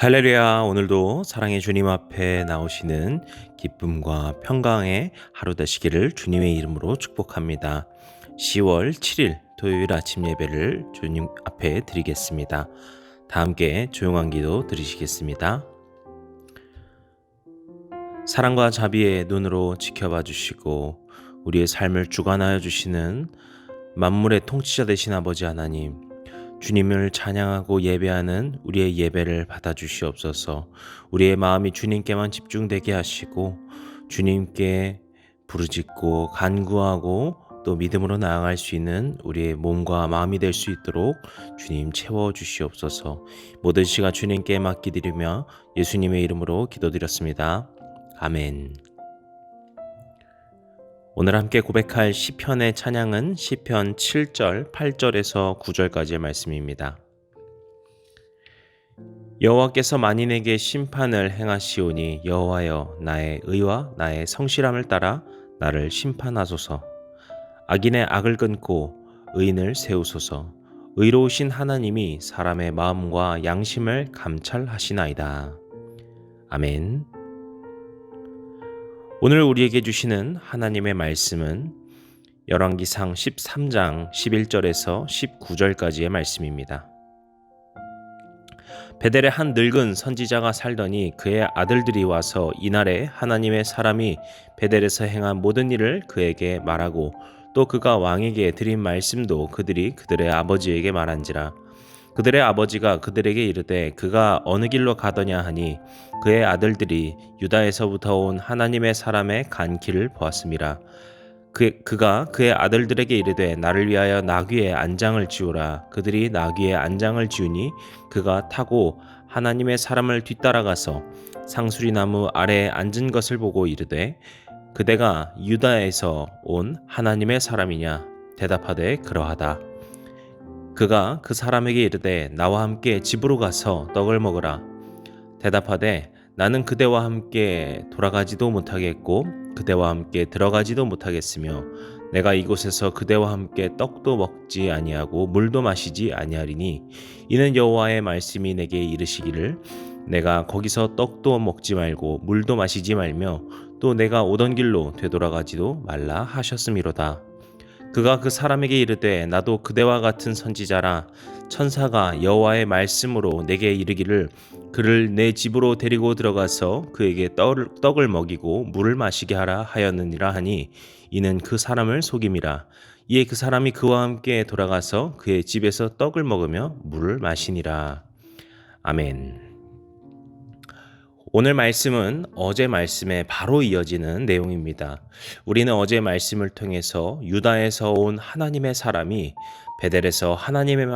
할렐루야. 오늘도 사랑의 주님 앞에 나오시는 기쁨과 평강의 하루 되시기를 주님의 이름으로 축복합니다. 10월 7일 토요일 아침 예배를 주님 앞에 드리겠습니다. 다 함께 조용한 기도 드리시겠습니다. 사랑과 자비의 눈으로 지켜봐 주시고 우리의 삶을 주관하여 주시는 만물의 통치자 되신 아버지 하나님, 주님을 찬양하고 예배하는 우리의 예배를 받아주시옵소서. 우리의 마음이 주님께만 집중되게 하시고 주님께 부르짖고 간구하고 또 믿음으로 나아갈 수 있는 우리의 몸과 마음이 될 수 있도록 주님 채워주시옵소서. 모든 시간 주님께 맡기드리며 예수님의 이름으로 기도드렸습니다. 아멘. 오늘 함께 고백할 시편의 찬양은 시편 7절, 8절에서 9절까지의 말씀입니다. 여호와께서 만인에게 심판을 행하시오니 여호와여 나의 의와 나의 성실함을 따라 나를 심판하소서. 악인의 악을 끊고 의인을 세우소서. 의로우신 하나님이 사람의 마음과 양심을 감찰하시나이다. 아멘. 오늘 우리에게 주시는 하나님의 말씀은 열왕기상 13장 11절에서 19절까지의 말씀입니다. 베델에 한 늙은 선지자가 살더니 그의 아들들이 와서 이날에 하나님의 사람이 베델에서 행한 모든 일을 그에게 말하고 또 그가 왕에게 드린 말씀도 그들이 그들의 아버지에게 말한지라. 그들의 아버지가 그들에게 이르되 그가 어느 길로 가더냐 하니 그의 아들들이 유다에서부터 온 하나님의 사람의 간 길을 보았음이라. 그가 그의 아들들에게 이르되 나를 위하여 나귀의 안장을 지우라. 그들이 나귀의 안장을 지우니 그가 타고 하나님의 사람을 뒤따라가서 상수리나무 아래에 앉은 것을 보고 이르되 그대가 유다에서 온 하나님의 사람이냐? 대답하되 그러하다. 그가 그 사람에게 이르되 나와 함께 집으로 가서 떡을 먹으라. 대답하되 나는 그대와 함께 돌아가지도 못하겠고 그대와 함께 들어가지도 못하겠으며 내가 이곳에서 그대와 함께 떡도 먹지 아니하고 물도 마시지 아니하리니 이는 여호와의 말씀이 내게 이르시기를 내가 거기서 떡도 먹지 말고 물도 마시지 말며 또 내가 오던 길로 되돌아가지도 말라 하셨음이로다. 그가 그 사람에게 이르되 나도 그대와 같은 선지자라. 천사가 여호와의 말씀으로 내게 이르기를 그를 내 집으로 데리고 들어가서 그에게 떡을 먹이고 물을 마시게 하라 하였느니라 하니 이는 그 사람을 속임이라. 이에 그 사람이 그와 함께 돌아가서 그의 집에서 떡을 먹으며 물을 마시니라. 아멘. 오늘 말씀은 어제 말씀에 바로 이어지는 내용입니다. 우리는 어제 말씀을 통해서 유다에서 온 하나님의 사람이 베델에서 하나님의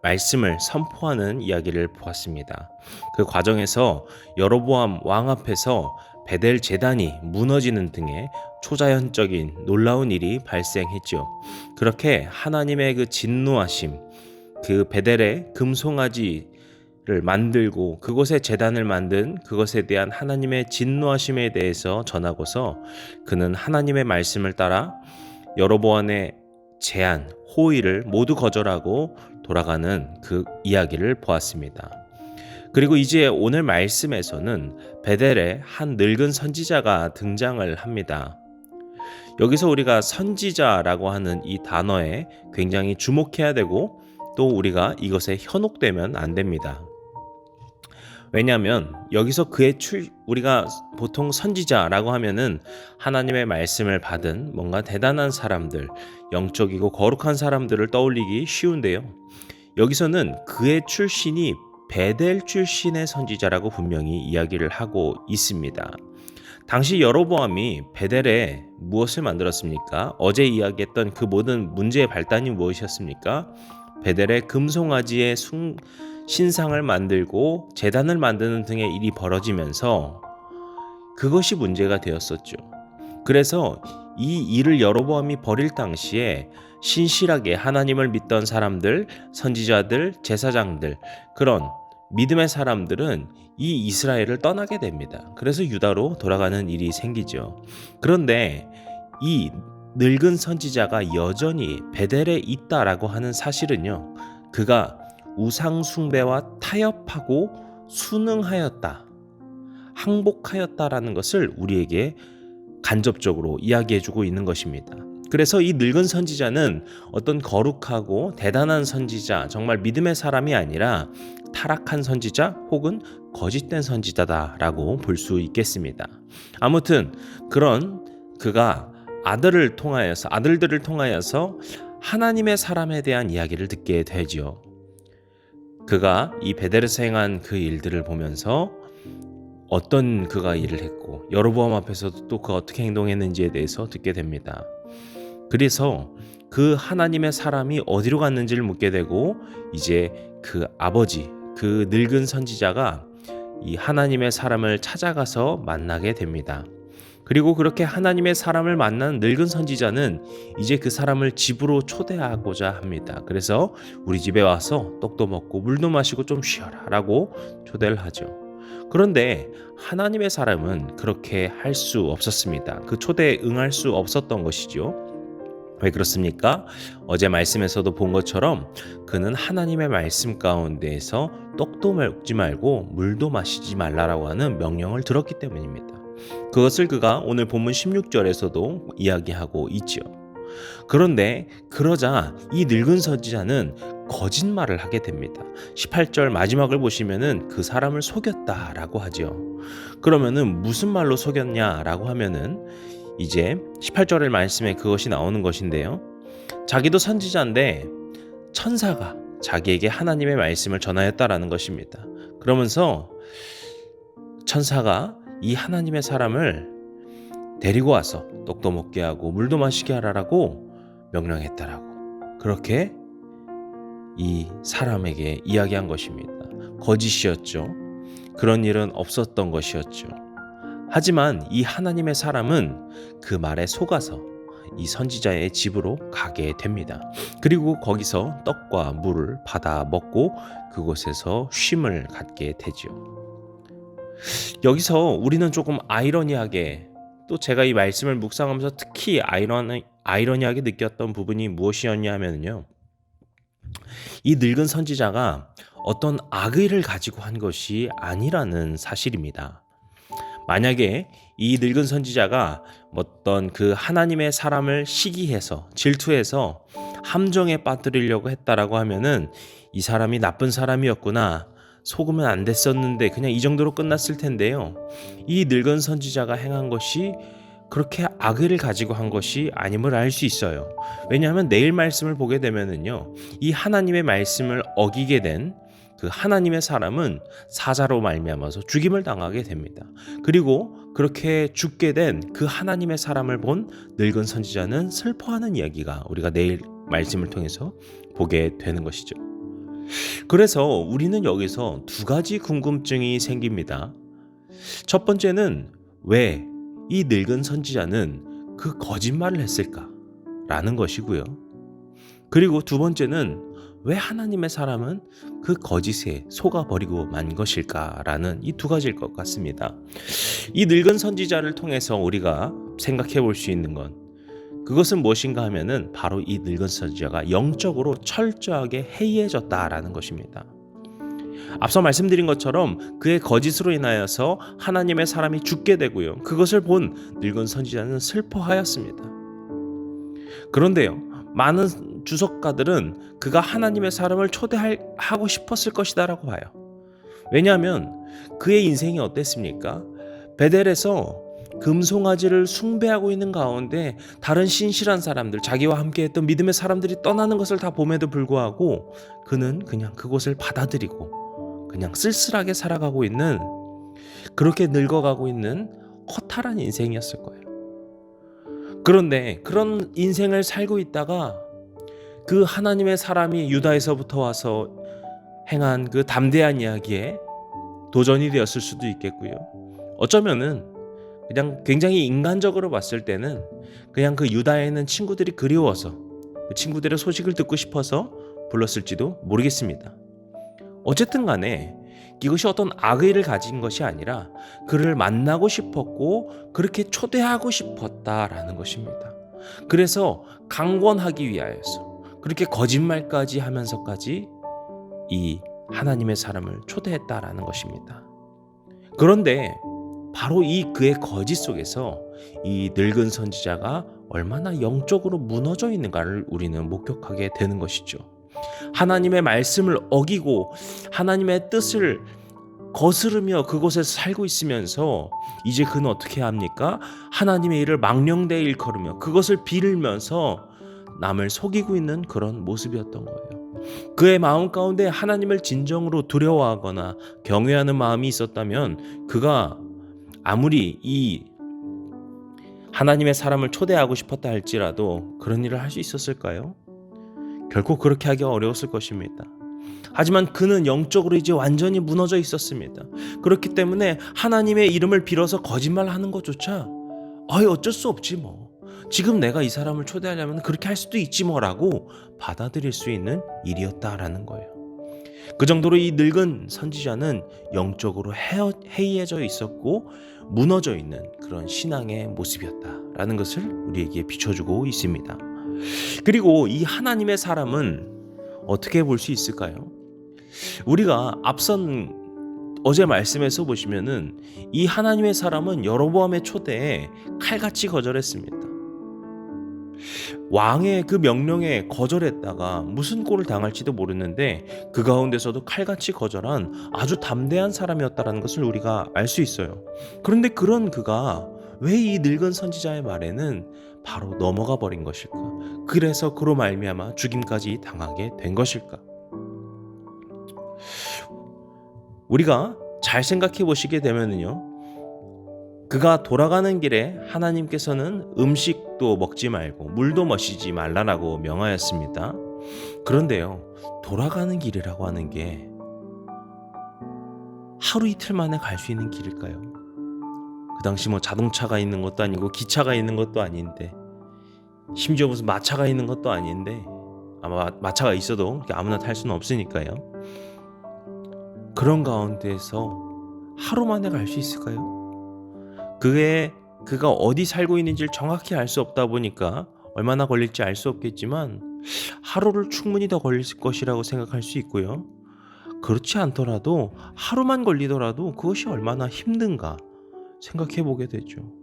말씀을 선포하는 이야기를 보았습니다. 그 과정에서 여로보암 왕 앞에서 베델 제단이 무너지는 등의 초자연적인 놀라운 일이 발생했죠. 그렇게 하나님의 그 진노하심, 그 베델의 금송아지 를 만들고 그곳에 제단을 만든 그것에 대한 하나님의 진노하심에 대해서 전하고서 그는 하나님의 말씀을 따라 여로보암의 제안, 호의를 모두 거절하고 돌아가는 그 이야기를 보았습니다. 그리고 이제 오늘 말씀에서는 베델에 한 늙은 선지자가 등장을 합니다. 여기서 우리가 선지자라고 하는 이 단어에 굉장히 주목해야 되고 또 우리가 이것에 현혹되면 안 됩니다. 왜냐하면 여기서 우리가 보통 선지자라고 하면은 하나님의 말씀을 받은 뭔가 대단한 사람들, 영적이고 거룩한 사람들을 떠올리기 쉬운데요. 여기서는 그의 출신이 베델 출신의 선지자라고 분명히 이야기를 하고 있습니다. 당시 여로보암이 베델에 무엇을 만들었습니까? 어제 이야기했던 그 모든 문제의 발단이 무엇이었습니까? 베델에 금송아지의 신상을 만들고 제단을 만드는 등의 일이 벌어지면서 그것이 문제가 되었었죠. 그래서 이 일을 여로보암이 벌일 당시에 신실하게 하나님을 믿던 사람들, 선지자들, 제사장들, 그런 믿음의 사람들은 이 이스라엘을 떠나게 됩니다. 그래서 유다로 돌아가는 일이 생기죠. 그런데 이 늙은 선지자가 여전히 베델에 있다라고 하는 사실은요, 그가 우상 숭배와 타협하고 순응하였다, 항복하였다라는 것을 우리에게 간접적으로 이야기해주고 있는 것입니다. 그래서 이 늙은 선지자는 어떤 거룩하고 대단한 선지자, 정말 믿음의 사람이 아니라 타락한 선지자 혹은 거짓된 선지자다라고 볼 수 있겠습니다. 아무튼 그런 그가 아들들을 통하여서 하나님의 사람에 대한 이야기를 듣게 되지요. 그가 이 베델에서 행한 그 일들을 보면서 어떤 그가 일을 했고 여로보암 앞에서도 또 그가 어떻게 행동했는지에 대해서 듣게 됩니다. 그래서 그 하나님의 사람이 어디로 갔는지를 묻게 되고 이제 그 아버지, 그 늙은 선지자가 이 하나님의 사람을 찾아가서 만나게 됩니다. 그리고 그렇게 하나님의 사람을 만난 늙은 선지자는 이제 그 사람을 집으로 초대하고자 합니다. 그래서 우리 집에 와서 떡도 먹고 물도 마시고 좀 쉬어라 라고 초대를 하죠. 그런데 하나님의 사람은 그렇게 할 수 없었습니다. 그 초대에 응할 수 없었던 것이죠. 왜 그렇습니까? 어제 말씀에서도 본 것처럼 그는 하나님의 말씀 가운데에서 떡도 먹지 말고 물도 마시지 말라라고 하는 명령을 들었기 때문입니다. 그것을 그가 오늘 본문 16절에서도 이야기하고 있지요. 그런데 그러자 이 늙은 선지자는 거짓말을 하게 됩니다. 18절 마지막을 보시면은 그 사람을 속였다라고 하죠. 그러면은 무슨 말로 속였냐라고 하면은 이제 18절의 말씀에 그것이 나오는 것인데요. 자기도 선지자인데 천사가 자기에게 하나님의 말씀을 전하였다라는 것입니다. 그러면서 천사가 이 하나님의 사람을 데리고 와서 떡도 먹게 하고 물도 마시게 하라고 명령했다라고 그렇게 이 사람에게 이야기한 것입니다. 거짓이었죠. 그런 일은 없었던 것이었죠. 하지만 이 하나님의 사람은 그 말에 속아서 이 선지자의 집으로 가게 됩니다. 그리고 거기서 떡과 물을 받아 먹고 그곳에서 쉼을 갖게 되죠. 여기서 우리는 조금 아이러니하게, 또 제가 이 말씀을 묵상하면서 특히 아이러니하게 느꼈던 부분이 무엇이었냐 하면요, 이 늙은 선지자가 어떤 악의를 가지고 한 것이 아니라는 사실입니다. 만약에 이 늙은 선지자가 어떤 그 하나님의 사람을 시기해서 질투해서 함정에 빠뜨리려고 했다라고 하면은 이 사람이 나쁜 사람이었구나, 속으면 안 됐었는데 그냥 이 정도로 끝났을 텐데요. 이 늙은 선지자가 행한 것이 그렇게 악의를 가지고 한 것이 아님을 알 수 있어요. 왜냐하면 내일 말씀을 보게 되면은요, 이 하나님의 말씀을 어기게 된 그 하나님의 사람은 사자로 말미암아서 죽임을 당하게 됩니다. 그리고 그렇게 죽게 된 그 하나님의 사람을 본 늙은 선지자는 슬퍼하는 이야기가 우리가 내일 말씀을 통해서 보게 되는 것이죠. 그래서 우리는 여기서 두 가지 궁금증이 생깁니다. 첫 번째는 왜 이 늙은 선지자는 그 거짓말을 했을까라는 것이고요. 그리고 두 번째는 왜 하나님의 사람은 그 거짓에 속아버리고 만 것일까라는 이 두 가지일 것 같습니다. 이 늙은 선지자를 통해서 우리가 생각해 볼 수 있는 건, 그것은 무엇인가 하면은 바로 이 늙은 선지자가 영적으로 철저하게 해이해졌다라는 것입니다. 앞서 말씀드린 것처럼 그의 거짓으로 인하여서 하나님의 사람이 죽게 되고요, 그것을 본 늙은 선지자는 슬퍼하였습니다. 그런데요, 많은 주석가들은 그가 하나님의 사람을 초대하고 싶었을 것이다라고 봐요. 왜냐하면 그의 인생이 어땠습니까? 베델에서 금송아지를 숭배하고 있는 가운데 다른 신실한 사람들, 자기와 함께했던 믿음의 사람들이 떠나는 것을 다 봄에도 불구하고 그는 그냥 그곳을 받아들이고 그냥 쓸쓸하게 살아가고 있는, 그렇게 늙어가고 있는 허탈한 인생이었을 거예요. 그런데 그런 인생을 살고 있다가 그 하나님의 사람이 유다에서부터 와서 행한 그 담대한 이야기에 도전이 되었을 수도 있겠고요. 어쩌면은 그냥 굉장히 인간적으로 봤을 때는 그냥 그 유다에 있는 친구들이 그리워서 그 친구들의 소식을 듣고 싶어서 불렀을지도 모르겠습니다. 어쨌든 간에 이것이 어떤 악의를 가진 것이 아니라 그를 만나고 싶었고 그렇게 초대하고 싶었다라는 것입니다. 그래서 강권하기 위하여서 그렇게 거짓말까지 하면서까지 이 하나님의 사람을 초대했다라는 것입니다. 그런데 바로 이 그의 거짓 속에서 이 늙은 선지자가 얼마나 영적으로 무너져 있는가를 우리는 목격하게 되는 것이죠. 하나님의 말씀을 어기고 하나님의 뜻을 거스르며 그곳에서 살고 있으면서 이제 그는 어떻게 합니까? 하나님의 일을 망령되이 일컬으며 그것을 빌면서 남을 속이고 있는 그런 모습이었던 거예요. 그의 마음 가운데 하나님을 진정으로 두려워하거나 경외하는 마음이 있었다면 그가 아무리 이 하나님의 사람을 초대하고 싶었다 할지라도 그런 일을 할 수 있었을까요? 결코 그렇게 하기가 어려웠을 것입니다. 하지만 그는 영적으로 이제 완전히 무너져 있었습니다. 그렇기 때문에 하나님의 이름을 빌어서 거짓말하는 것조차 어쩔 수 없지 뭐. 지금 내가 이 사람을 초대하려면 그렇게 할 수도 있지 뭐라고 받아들일 수 있는 일이었다라는 거예요. 그 정도로 이 늙은 선지자는 영적으로 해이해져 있었고 무너져 있는 그런 신앙의 모습이었다라는 것을 우리에게 비춰주고 있습니다. 그리고 이 하나님의 사람은 어떻게 볼 수 있을까요? 우리가 앞선 어제 말씀에서 보시면은 이 하나님의 사람은 여로보암의 초대에 칼같이 거절했습니다. 왕의 그 명령에 거절했다가 무슨 꼴을 당할지도 모르는데 그 가운데서도 칼같이 거절한 아주 담대한 사람이었다는 것을 우리가 알 수 있어요. 그런데 그런 그가 왜 이 늙은 선지자의 말에는 바로 넘어가 버린 것일까? 그래서 그로 말미암아 죽임까지 당하게 된 것일까? 우리가 잘 생각해 보시게 되면은요, 그가 돌아가는 길에 하나님께서는 음식도 먹지 말고 물도 마시지 말라라고 명하였습니다. 그런데요, 돌아가는 길이라고 하는 게 하루 이틀 만에 갈 수 있는 길일까요? 그 당시 뭐 자동차가 있는 것도 아니고 기차가 있는 것도 아닌데, 심지어 무슨 마차가 있는 것도 아닌데, 아마 마차가 있어도 아무나 탈 수는 없으니까요. 그런 가운데에서 하루 만에 갈 수 있을까요? 그가 어디 살고 있는지를 정확히 알 수 없다 보니까 얼마나 걸릴지 알 수 없겠지만 하루를 충분히 더 걸릴 것이라고 생각할 수 있고요. 그렇지 않더라도 하루만 걸리더라도 그것이 얼마나 힘든가 생각해 보게 되죠.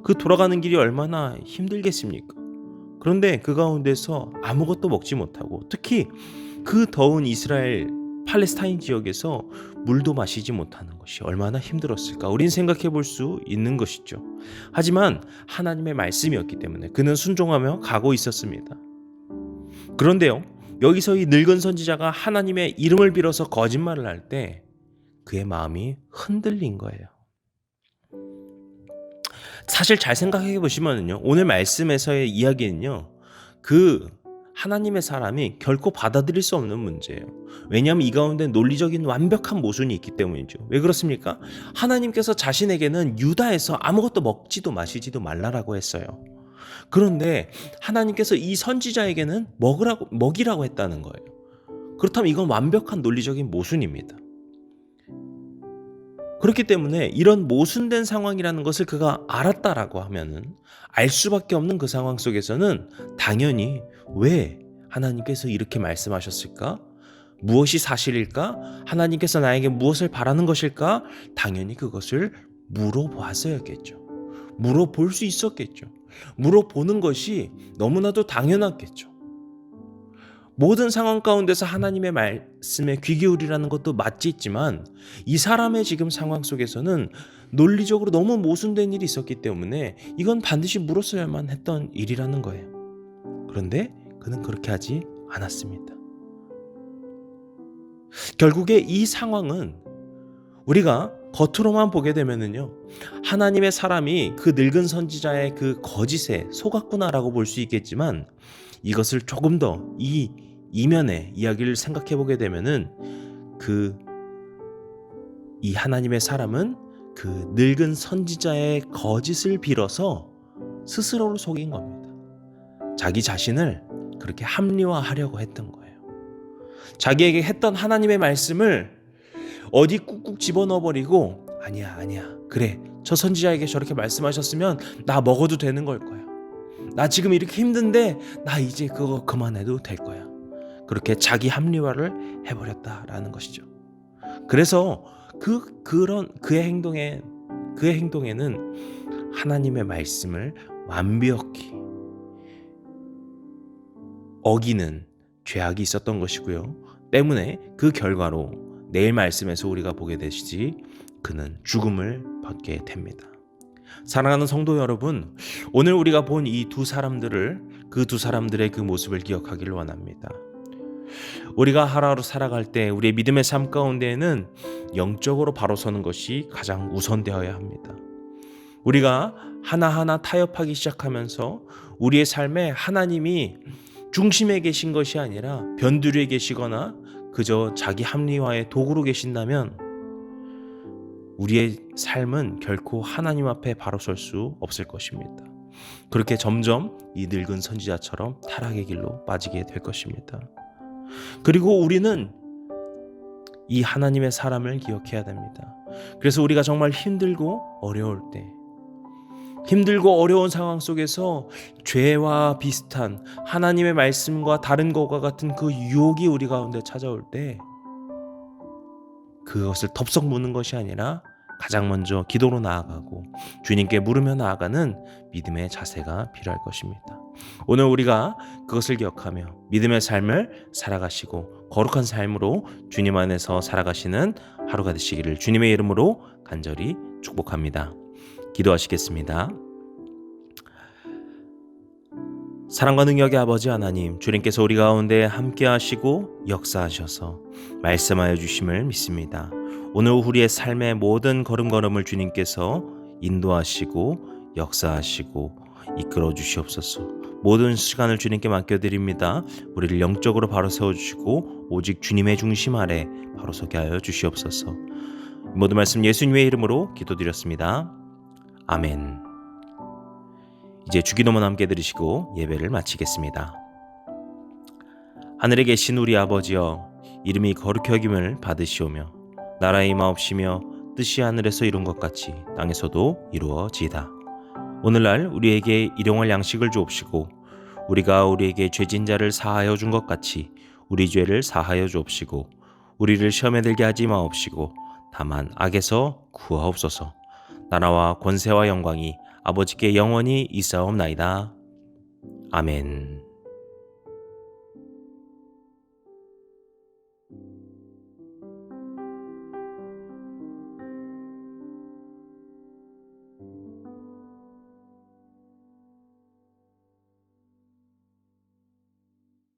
그 돌아가는 길이 얼마나 힘들겠습니까? 그런데 그 가운데서 아무것도 먹지 못하고, 특히 그 더운 이스라엘 팔레스타인 지역에서 물도 마시지 못하는 것이 얼마나 힘들었을까 우린 생각해 볼 수 있는 것이죠. 하지만 하나님의 말씀이었기 때문에 그는 순종하며 가고 있었습니다. 그런데요, 여기서 이 늙은 선지자가 하나님의 이름을 빌어서 거짓말을 할 때 그의 마음이 흔들린 거예요. 사실 잘 생각해 보시면요, 오늘 말씀에서의 이야기는요, 그 하나님의 사람이 결코 받아들일 수 없는 문제예요. 왜냐하면 이 가운데 논리적인 완벽한 모순이 있기 때문이죠. 왜 그렇습니까? 하나님께서 자신에게는 유다에서 아무것도 먹지도 마시지도 말라라고 했어요. 그런데 하나님께서 이 선지자에게는 먹이라고 했다는 거예요. 그렇다면 이건 완벽한 논리적인 모순입니다. 그렇기 때문에 이런 모순된 상황이라는 것을 그가 알았다라고 하면은, 알 수밖에 없는 그 상황 속에서는 당연히 왜 하나님께서 이렇게 말씀하셨을까? 무엇이 사실일까? 하나님께서 나에게 무엇을 바라는 것일까? 당연히 그것을 물어보았어야겠죠. 물어볼 수 있었겠죠. 물어보는 것이 너무나도 당연했겠죠. 모든 상황 가운데서 하나님의 말씀에 귀 기울이라는 것도 맞지만 이 사람의 지금 상황 속에서는 논리적으로 너무 모순된 일이 있었기 때문에 이건 반드시 물었어야만 했던 일이라는 거예요. 그런데 그는 그렇게 하지 않았습니다. 결국에 이 상황은 우리가 겉으로만 보게 되면은요, 하나님의 사람이 그 늙은 선지자의 그 거짓에 속았구나라고 볼 수 있겠지만, 이것을 조금 더 이 이면의 이야기를 생각해 보게 되면은 이 하나님의 사람은 그 늙은 선지자의 거짓을 빌어서 스스로를 속인 겁니다. 자기 자신을 그렇게 합리화하려고 했던 거예요. 자기에게 했던 하나님의 말씀을 어디 꾹꾹 집어넣어버리고, 아니야 그래, 저 선지자에게 저렇게 말씀하셨으면 나 먹어도 되는 걸 거야. 나 지금 이렇게 힘든데 나 이제 그거 그만해도 될 거야. 그렇게 자기 합리화를 해버렸다라는 것이죠. 그래서 그의 행동에는 하나님의 말씀을 완벽히 어기는 죄악이 있었던 것이고요. 때문에 그 결과로 내일 말씀에서 우리가 보게 되시지 그는 죽음을 받게 됩니다. 사랑하는 성도 여러분, 오늘 우리가 본 이 두 사람들의 그 모습을 기억하기를 원합니다. 우리가 하루하루 살아갈 때 우리의 믿음의 삶 가운데에는 영적으로 바로 서는 것이 가장 우선되어야 합니다. 우리가 하나하나 타협하기 시작하면서 우리의 삶에 하나님이 중심에 계신 것이 아니라 변두리에 계시거나 그저 자기 합리화의 도구로 계신다면 우리의 삶은 결코 하나님 앞에 바로 설 수 없을 것입니다. 그렇게 점점 이 늙은 선지자처럼 타락의 길로 빠지게 될 것입니다. 그리고 우리는 이 하나님의 사람을 기억해야 됩니다. 그래서 우리가 정말 힘들고 어려운 상황 속에서 죄와 비슷한 하나님의 말씀과 다른 것과 같은 그 유혹이 우리 가운데 찾아올 때 그것을 덥석 무는 것이 아니라 가장 먼저 기도로 나아가고 주님께 물으며 나아가는 믿음의 자세가 필요할 것입니다. 오늘 우리가 그것을 기억하며 믿음의 삶을 살아가시고 거룩한 삶으로 주님 안에서 살아가시는 하루가 되시기를 주님의 이름으로 간절히 축복합니다. 기도하시겠습니다. 사랑과 능력의 아버지 하나님, 주님께서 우리 가운데 함께 하시고 역사하셔서 말씀하여 주심을 믿습니다. 오늘 우리의 삶의 모든 걸음걸음을 주님께서 인도하시고 역사하시고 이끌어 주시옵소서. 모든 시간을 주님께 맡겨드립니다. 우리를 영적으로 바로 세워주시고 오직 주님의 중심 아래 바로 서게 하여 주시옵소서. 모든 말씀 예수님의 이름으로 기도드렸습니다. 아멘. 이제 주기도문 함께 들으시고 예배를 마치겠습니다. 하늘에 계신 우리 아버지여, 이름이 거룩히 여김을 받으시오며 나라의 임하옵시며 뜻이 하늘에서 이룬 것 같이 땅에서도 이루어지이다. 오늘날 우리에게 일용할 양식을 주옵시고 우리가 우리에게 죄진 자를 사하여 준 것 같이 우리 죄를 사하여 주옵시고 우리를 시험에 들게 하지 마옵시고 다만 악에서 구하옵소서. 나라와 권세와 영광이 아버지께 영원히 있사옵나이다. 아멘.